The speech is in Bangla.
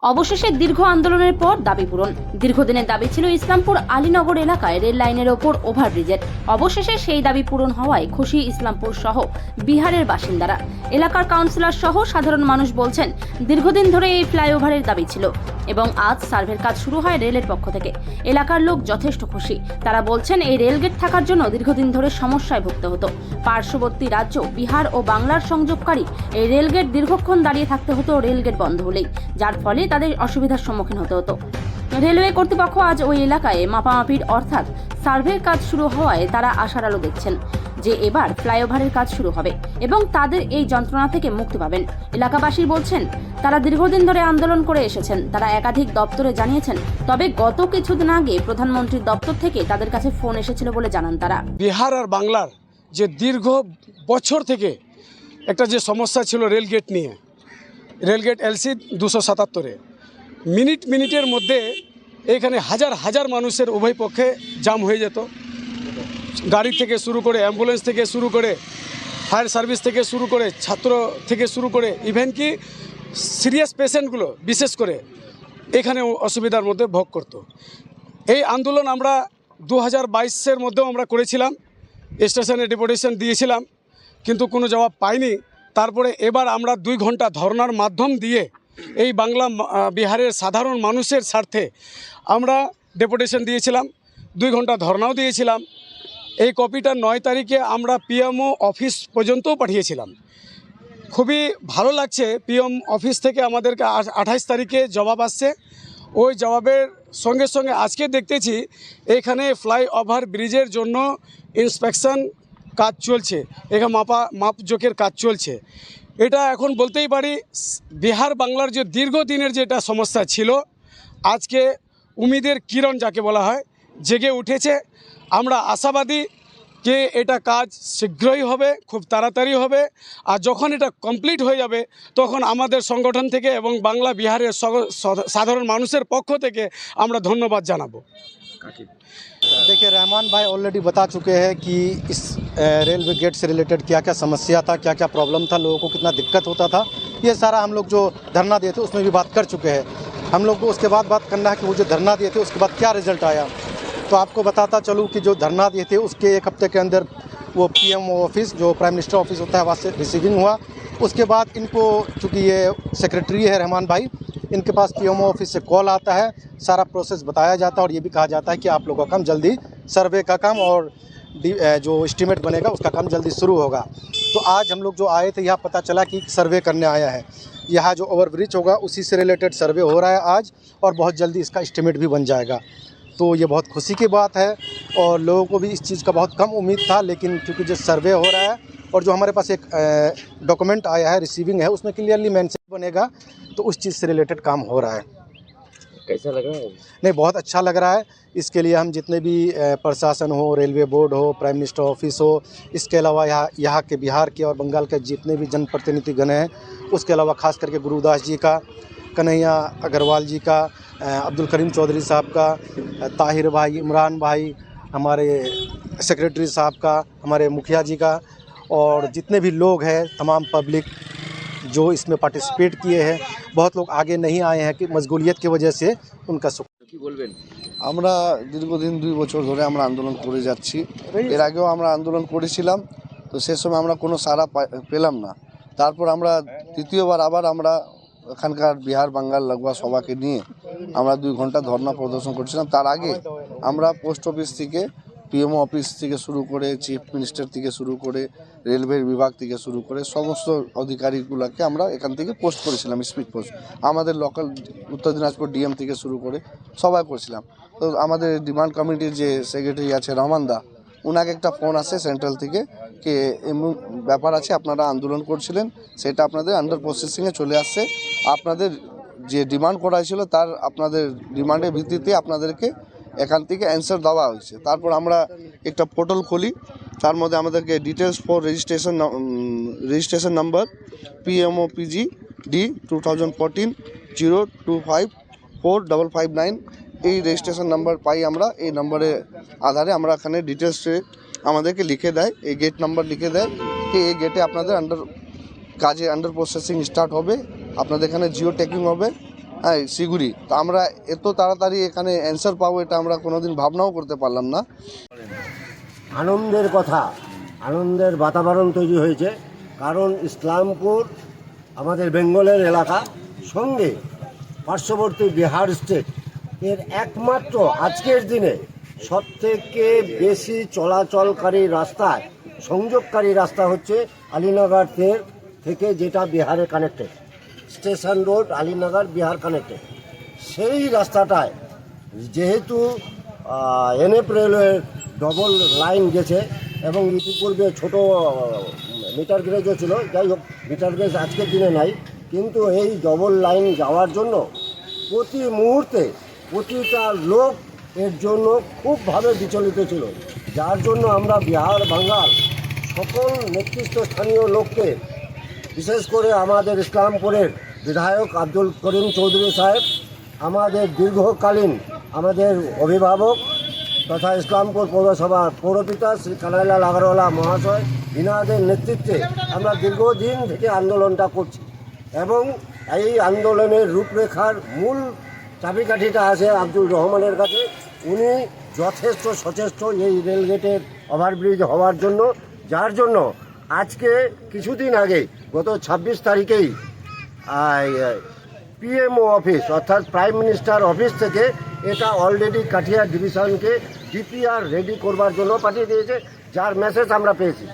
অবশেষে দীর্ঘ আন্দোলনের পর দাবি পূরণ। দীর্ঘদিনের দাবি ছিল ইসলামপুর আলীনগর এলাকায় রেল লাইনের ওপর ওভারব্রিজের। অবশেষে সেই দাবি পূরণ হওয়ায় খুশি ইসলামপুর সহ বিহারের বাসিন্দারা। এলাকার কাউন্সিলর সহ সাধারণ মানুষ বলছেন, দীর্ঘদিন ধরে এই ফ্লাইওভারের দাবি ছিল এবং আজ সার্ভের কাজ শুরু হয় রেলের পক্ষ থেকে। এলাকার লোক যথেষ্ট খুশি। তারা বলছেন, এই রেলগেট থাকার জন্য দীর্ঘদিন ধরে সমস্যায় ভুগতে হতো। পার্শ্ববর্তী রাজ্য বিহার ও বাংলার সংযোগকারী এই রেলগেট দীর্ঘক্ষণ দাঁড়িয়ে থাকতে হতো রেলগেট বন্ধ হলেই, যার ফলে তাদের অসুবিধার সম্মুখীন হতে হতো। রেলওয়ে কর্তৃপক্ষ আজ ওই এলাকায় মাপামাপির অর্থাৎ সার্ভের কাজ শুরু হওয়ায় তারা আশার আলো দেখছেন যে এবার ফ্লাইওভারের কাজ শুরু হবে এবং তাদের এই যন্ত্রণা থেকে মুক্তি পাবেন। এলাকাবাসী বলছেন, তারা দীর্ঘদিন ধরে আন্দোলন করে এসেছেন। তারা একাধিক দপ্তরে জানিয়েছেন, তবে গত কিছুদিন আগে প্রধানমন্ত্রীর দপ্তর থেকে তাদের কাছে ফোন এসেছিল বলে জানান তারা। বিহার আর বাংলার যে দীর্ঘ বছর থেকে একটা যে সমস্যা ছিল রেলগেট নিয়ে, রেলগেট এলসি 277-এ মিনিটের মধ্যে এখানে হাজার হাজার মানুষের উভয় পক্ষে জাম হয়ে যেত। গাড়ি থেকে শুরু করে, অ্যাম্বুলেন্স থেকে শুরু করে, ফায়ার সার্ভিস থেকে শুরু করে, ছাত্র থেকে শুরু করে, ইভেন কি সিরিয়াস পেশেন্টগুলো বিশেষ করে এখানে অসুবিধার মধ্যে ভোগ করত। এই আন্দোলন আমরা 2022-এর মধ্যেও আমরা করেছিলাম, স্টেশনে ডেপুটেশন দিয়েছিলাম, কিন্তু কোনো জবাব পাইনি। তারপরে এবার আমরা 2 ঘন্টা ধর্নার মাধ্যম দিয়ে এই বাংলা বিহারের সাধারণ মানুষের স্বার্থে আমরা ডেপুটেশন দিয়েছিলাম, 2 ঘন্টা ধর্নাও দিয়েছিলাম। এই কপিটা 9 তারিখে আমরা পিএমও অফিস পর্যন্তও পাঠিয়েছিলাম। খুবই ভালো লাগছে, পিএম অফিস থেকে আমাদেরকে 28 তারিখে জবাব আসছে। ওই জবাবের সঙ্গে সঙ্গে আজকে দেখতেছি এখানে ফ্লাইওভার ব্রিজের জন্য ইন্সপেকশন কাজ চলছে, এখানে মাপজোকের কাজ চলছে। এটা এখন বলতেই পারি বিহার বাংলার যে দীর্ঘদিনের যেটা সমস্যা ছিল, আজকে উমিদের কিরণ যাকে বলা হয় জেগে উঠেছে। আমরা আশাবাদী যে এটা কাজ শীঘ্রই হবে, খুব তাড়াতাড়ি হবে। আর যখন এটা কমপ্লিট হয়ে যাবে তখন আমাদের সংগঠন থেকে এবং বাংলা বিহারের সাধারণ মানুষের পক্ষ থেকে আমরা ধন্যবাদ জানাবো। देखिए, रहमान भाई ऑलरेडी बता चुके हैं कि इस रेलवे गेट से रिलेटेड क्या क्या समस्या था, क्या क्या प्रॉब्लम था, लोगों को कितना दिक्कत होता था। ये सारा हम लोग जो धरना दिए थे उसमें भी बात कर चुके हैं। हम लोग को उसके बाद बात करना है कि वो जो धरना दिए थे उसके बाद क्या रिजल्ट आया। तो आपको बताता चलूँ कि जो धरना दिए थे उसके 1 हफ्ते के अंदर वो पीएमओ ऑफिस, जो प्राइम मिनिस्टर ऑफिस होता है, वहाँ से रिसीविंग हुआ। उसके बाद इनको, चूँकि ये सेक्रेटरी है रहमान भाई, इनके पास पीएमओ ऑफिस से कॉल आता है, सारा प्रोसेस बताया जाता है और ये भी कहा जाता है कि आप लोगों का काम जल्दी, सर्वे का काम और जो एस्टीमेट बनेगा उसका काम जल्दी शुरू होगा। तो आज हम लोग जो आए थे यहाँ पता चला कि सर्वे करने आया है। यहाँ जो ओवरब्रिज होगा उसी से रिलेटेड सर्वे हो रहा है आज, और बहुत जल्दी इसका एस्टीमेट भी बन जाएगा। तो ये बहुत खुशी की बात है और लोगों को भी इस चीज़ का बहुत कम उम्मीद था, लेकिन क्योंकि जो सर्वे हो रहा है और जो हमारे पास एक डॉक्यूमेंट आया है, रिसीविंग है, उसमें क्लियरली मेंशन बनेगा, तो उस चीज़ से रिलेटेड काम हो रहा है। कैसा लग रहा है? नहीं, बहुत अच्छा लग रहा है। इसके लिए हम जितने भी प्रशासन हो, रेलवे बोर्ड हो, प्राइम मिनिस्टर ऑफिस हो, इसके अलावा यहाँ के बिहार के और बंगाल के जितने भी जनप्रतिनिधिगण हैं, उसके अलावा खास करके गुरुदास जी का, कन्हैया अग्रवाल जी का, अब्दुल करीम चौधरी साहब का, ताहिर भाई, इमरान भाई, हमारे सेक्रेटरी साहब का, हमारे मुखिया जी का, और जितने भी लोग हैं, तमाम पब्लिक जो इसमें पार्टिसिपेट किए हैं। बहुत लोग आगे नहीं आए हैं कि मशगूलियत की वजह से उनका কি বলবেন? আমরা দীর্ঘদিন 2 বছর ধরে আমরা আন্দোলন করে যাচ্ছি। এর আগেও আমরা আন্দোলন করেছিলাম, তো সে সময় আমরা কোনো সাড়া পেলাম না। তারপর আমরা তৃতীয়বার আবার আমরা এখানকার বিহার বাঙ্গাল লাগোয়া সবাইকে নিয়ে আমরা 2 ঘন্টা ধর্ণা প্রদর্শন করছিলাম। তার আগে আমরা পোস্ট অফিস থেকে, পিএমও অফিস থেকে শুরু করে, চিফ মিনিস্টার থেকে শুরু করে, রেলওয়ের বিভাগ থেকে শুরু করে সমস্ত অধিকারীগুলোকে আমরা এখান থেকে পোস্ট করেছিলাম, স্পিড পোস্ট। আমাদের লোকাল উত্তর দিনাজপুর ডিএম থেকে শুরু করে সবাই করেছিলাম। তো আমাদের ডিমান্ড কমিটির যে সেক্রেটারি আছে রহমান দা, ওনাকে একটা ফোন আসে সেন্ট্রাল থেকে যে এমন ব্যাপার আছে, আপনারা আন্দোলন করছিলেন, সেটা আপনাদের আন্ডার প্রসেসিংয়ে চলে আসছে। আপনাদের যে ডিমান্ড করা হয়েছিল তার আপনাদের ডিমান্ডের ভিত্তিতে আপনাদেরকে এখান থেকে অ্যান্সার দেওয়া হয়েছে। তারপর আমরা একটা পোর্টাল খুলি, তার মধ্যে আমাদেরকে details for registration number PMOPG D 2014 0254559 এই রেজিস্ট্রেশন নাম্বার পাই আমরা। এই নাম্বারের আধারে আমরা এখানে ডিটেলসে আমাদেরকে লিখে দেয়, এই গেট নাম্বার লিখে দেয় যে এই গেটে আপনাদের আন্ডার প্রসেসিং স্টার্ট হবে, আপনাদের এখানে জিও ট্যাগিং হবে, হ্যাঁ শিগুড়ি। তো আমরা এত তাড়াতাড়ি এখানে অ্যান্সার পাবো এটা আমরা কোনোদিন ভাবনাও করতে পারলাম না। আনন্দের কথা, আনন্দের বাতাবরণ তৈরি হয়েছে, কারণ ইসলামপুর আমাদের বেঙ্গলের এলাকা, সঙ্গে পার্শ্ববর্তী বিহার স্টেট এর একমাত্র আজকের দিনে সবথেকে বেশি চলাচলকারী রাস্তায় সংযোগকারী রাস্তা হচ্ছে আলীনগর থেকে, যেটা বিহারে connected, station road Alinagar Bihar connected. সেই রাস্তাটায় যেহেতু এনএফ রেলওয়ের ডবল লাইন গেছে এবং ইতিপূর্বে ছোট মিটার গ্রেজও ছিল, যাই হোক মিটার গ্রেজ আজকের দিনে নাই, কিন্তু এই ডবল লাইন যাওয়ার জন্য প্রতি মুহূর্তে প্রতিটা লোক এর জন্য খুবভাবে বিচলিত ছিল, যার জন্য আমরা বিহার বাঙ্গাল সকল নেতৃত্বস্থানীয় লোককে, বিশেষ করে আমাদের ইসলামপুরের বিধায়ক আব্দুল করিম চৌধুরী সাহেব, আমাদের দীর্ঘকালীন আমাদের অভিভাবক তথা ইসলামপুর পৌরসভার পৌরপিতা শ্রী কানাইলাল আগরওয়ালা মহাশয়, ইনাদের নেতৃত্বে আমরা দীর্ঘদিন থেকে আন্দোলনটা করছি এবং এই আন্দোলনের রূপরেখার মূল চাবিকাঠিটা আছে আব্দুল রহমানের কাছে। উনি যথেষ্ট সচেষ্ট এই রেলগেটের ওভারব্রিজ হওয়ার জন্য, যার জন্য আজকে কিছুদিন আগে গত 26 তারিখেই পিএমও অফিস অর্থাৎ প্রাইম মিনিস্টার অফিস থেকে এটা অলরেডি কাঠিয়ার ডিভিশনকে ডিপিআর রেডি করবার জন্য পাঠিয়ে দিয়েছে, যার মেসেজ আমরা পেয়েছি।